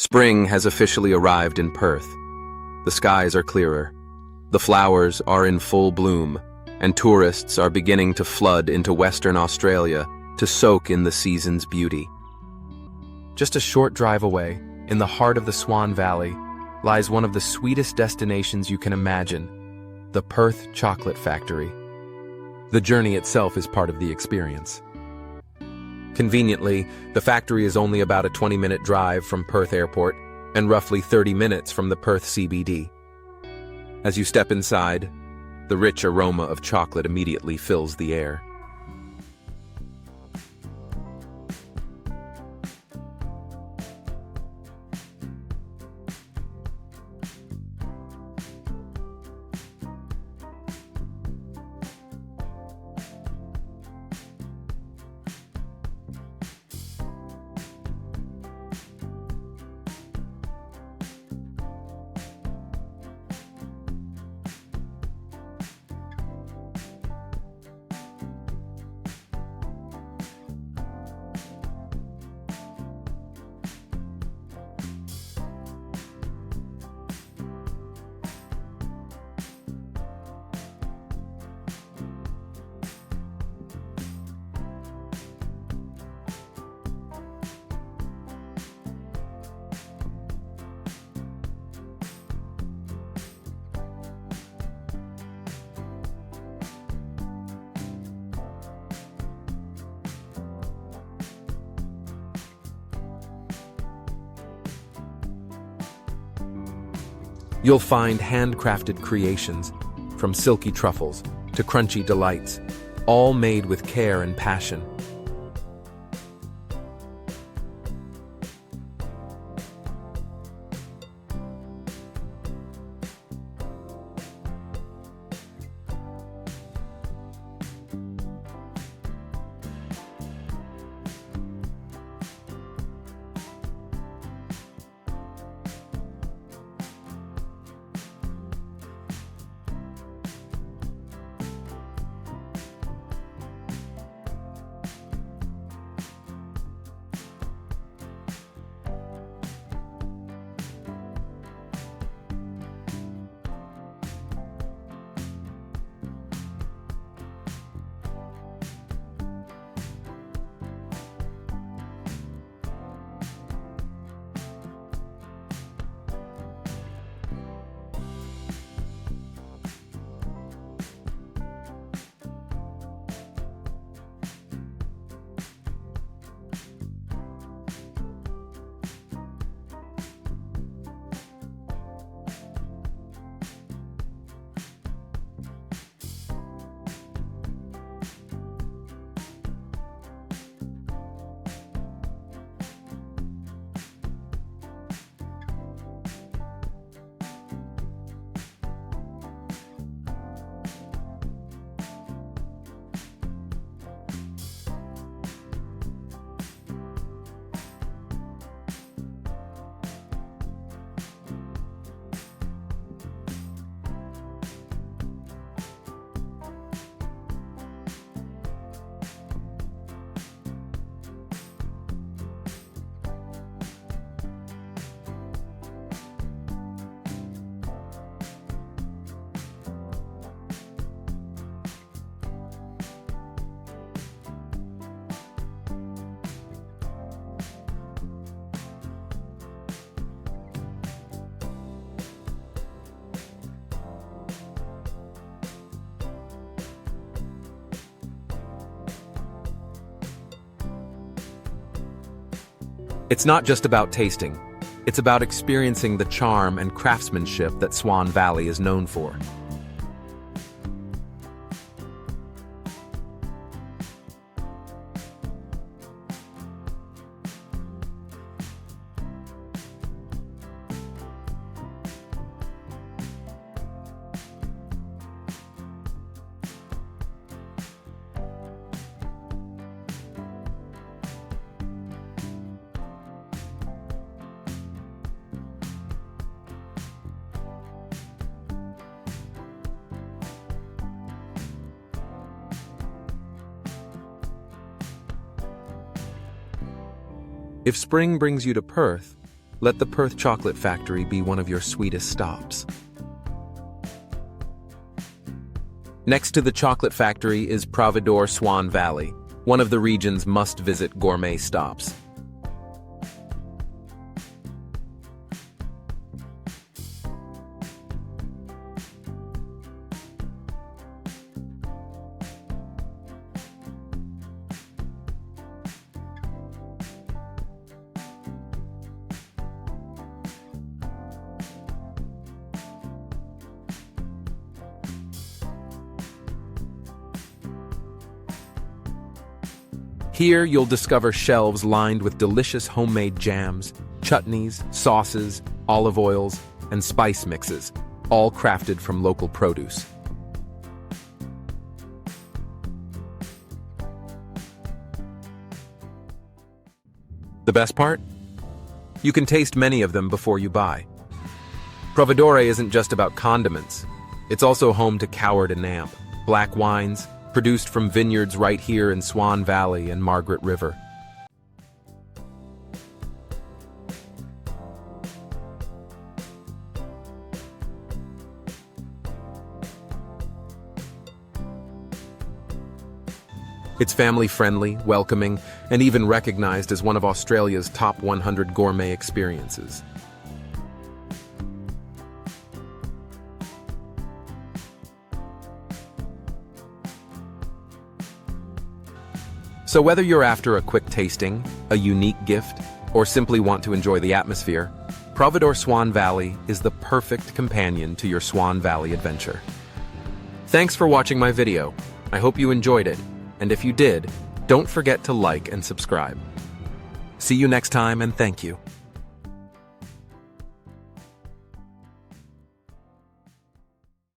Spring has officially arrived in Perth. The skies are clearer, the flowers are in full bloom, and tourists are beginning to flood into Western Australia to soak in the season's beauty. Just a short drive away, in the heart of the Swan Valley, lies one of the sweetest destinations you can imagine, the Perth Chocolate Factory. The journey itself is part of the experience. Conveniently, the factory is only about a 20-minute drive from Perth Airport and roughly 30 minutes from the Perth CBD. As you step inside, the rich aroma of chocolate immediately fills the air. You'll find handcrafted creations, from silky truffles to crunchy delights, all made with care and passion. It's not just about tasting, it's about experiencing the charm and craftsmanship that Swan Valley is known for. If spring brings you to Perth, Let the Perth Chocolate Factory be one of your sweetest stops. Next to the chocolate factory is Providore Swan Valley, one of the region's must-visit gourmet stops. Here, you'll discover shelves lined with delicious homemade jams, chutneys, sauces, olive oils, and spice mixes, all crafted from local produce. The best part? You can taste many of them before you buy. Providore isn't just about condiments. It's also home to Coward and Namp, black wines, produced from vineyards right here in Swan Valley and Margaret River. It's family-friendly, welcoming, and even recognized as one of Australia's top 100 gourmet experiences. So whether you're after a quick tasting, a unique gift, or simply want to enjoy the atmosphere, Providore Swan Valley is the perfect companion to your Swan Valley adventure. Thanks for watching my video. I hope you enjoyed it, and if you did, don't forget to like and subscribe. See you next time, and thank you.